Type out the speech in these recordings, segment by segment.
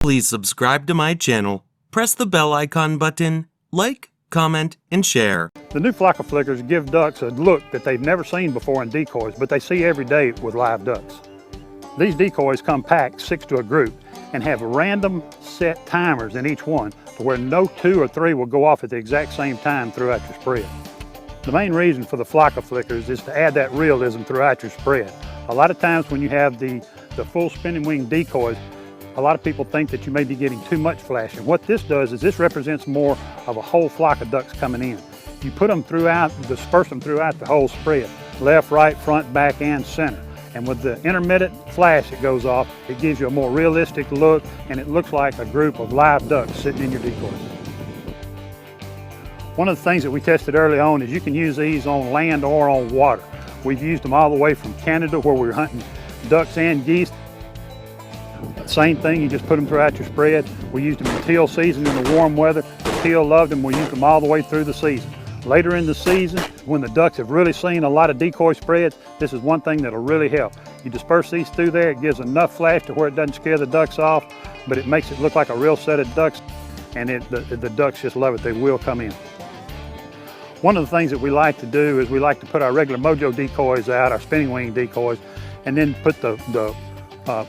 Please subscribe to my channel, press the bell icon button, like, comment, and share. The new flock of flickers give ducks a look that they've never seen before in decoys, but they see every day with live ducks. These decoys come packed 6 to a group and have random set timers in each one to where no 2 or 3 will go off at the exact same time throughout your spread. The main reason for the flock of flickers is to add that realism throughout your spread. A lot of times when you have the full spinning wing decoys, a lot of people think that you may be getting too much flash, and what this does is this represents more of a whole flock of ducks coming in. You put them throughout, disperse them throughout the whole spread, left, right, front, back, and center. And with the intermittent flash that goes off, it gives you a more realistic look, and it looks like a group of live ducks sitting in your decoys. One of the things that we tested early on is you can use these on land or on water. We've used them all the way from Canada, where we were hunting ducks and geese. Same thing, you just put them throughout your spread. We used them in teal season in the warm weather. The teal loved them. We used them all the way through the season. Later in the season, when the ducks have really seen a lot of decoy spreads, this is one thing that'll really help. You disperse these through there, it gives enough flash to where it doesn't scare the ducks off, but it makes it look like a real set of ducks, and the ducks just love it. They will come in. One of the things that we like to do is we like to put our regular Mojo decoys out, our spinning wing decoys, and then put the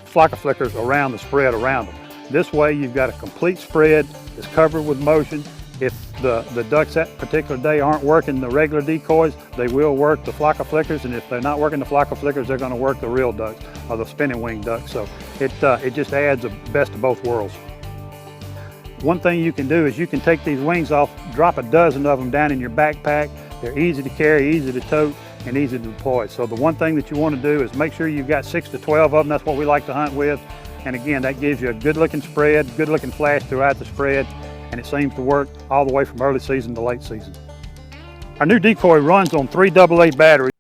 flock of flickers around the spread around them. This way you've got a complete spread that's covered with motion. If the ducks that particular day aren't working the regular decoys, they will work the flock of flickers, and if they're not working the flock of flickers, they're going to work the real ducks or the spinning wing ducks. So it just adds the best of both worlds. One thing you can do is you can take these wings off, drop a dozen of them down in your backpack. They're easy to carry, easy to tote, and easy to deploy. So the one thing that you want to do is make sure you've got 6 to 12 of them. That's what we like to hunt with. And again, that gives you a good looking spread, good looking flash throughout the spread, and it seems to work all the way from early season to late season. Our new decoy runs on 3 AA batteries.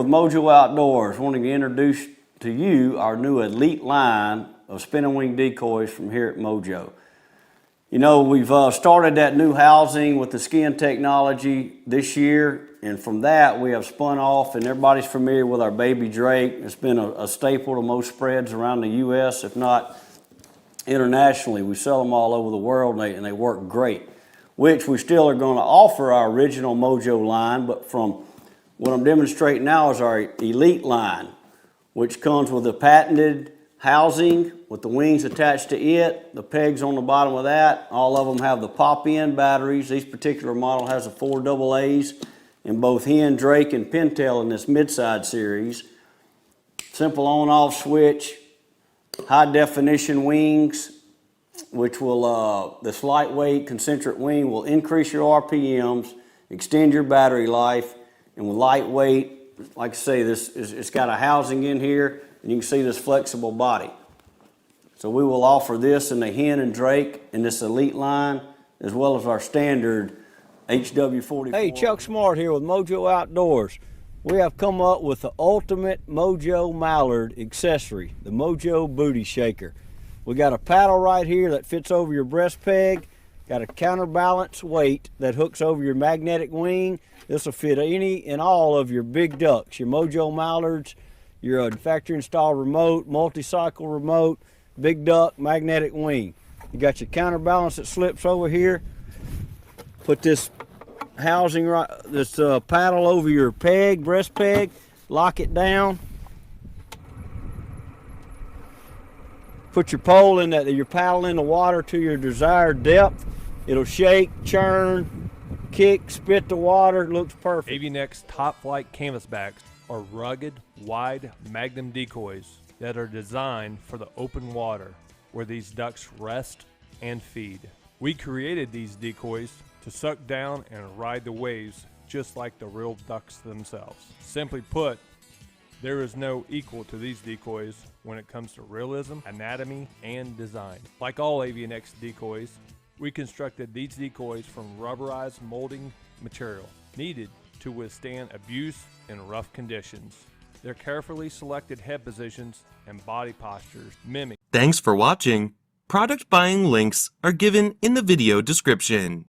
Mojo Outdoors, wanting to introduce to you our new elite line of spinning wing decoys from here at Mojo. You know, we've started that new housing with the skin technology this year, and from that we have spun off, and everybody's familiar with our baby Drake. It's been a staple to most spreads around the U.S., if not internationally. We sell them all over the world, and they work great, which we still are going to offer our original Mojo line, but from what I'm demonstrating now is our elite line, which comes with a patented housing with the wings attached to it, the pegs on the bottom of that. All of them have the pop-in batteries. This particular model has the 4 AA's in both hen, drake, and pintail in this mid-side series. Simple on-off switch, high-definition wings, which will, this lightweight concentric wing will increase your RPMs, extend your battery life, and with lightweight, like I say, it's got a housing in here, and you can see this flexible body. So we will offer this in the hen and drake in this elite line, as well as our standard HW44. Hey, Chuck Smart here with Mojo Outdoors. We have come up with the ultimate Mojo mallard accessory, the Mojo Booty Shaker. We got a paddle right here that fits over your breast peg, got a counterbalance weight that hooks over your magnetic wing. This will fit any and all of your big ducks, your Mojo mallards, your factory installed remote, multi-cycle remote, big duck, magnetic wing. You got your counterbalance that slips over here. Put this housing right, this paddle over your peg, breast peg, lock it down. Put your pole in that, your paddle in the water to your desired depth. It'll shake, churn, kick, spit the water, looks perfect. AVNEX Top Flight canvasbacks are rugged, wide Magnum decoys that are designed for the open water. where these ducks rest and feed. We created these decoys to suck down and ride the waves just like the real ducks themselves. Simply put, there is no equal to these decoys when it comes to realism, anatomy, and design. Like all AVNX decoys, we constructed these decoys from rubberized molding material needed to withstand abuse in rough conditions. Their carefully selected head positions and body postures mimic. Thanks for watching. Product buying links are given in the video description.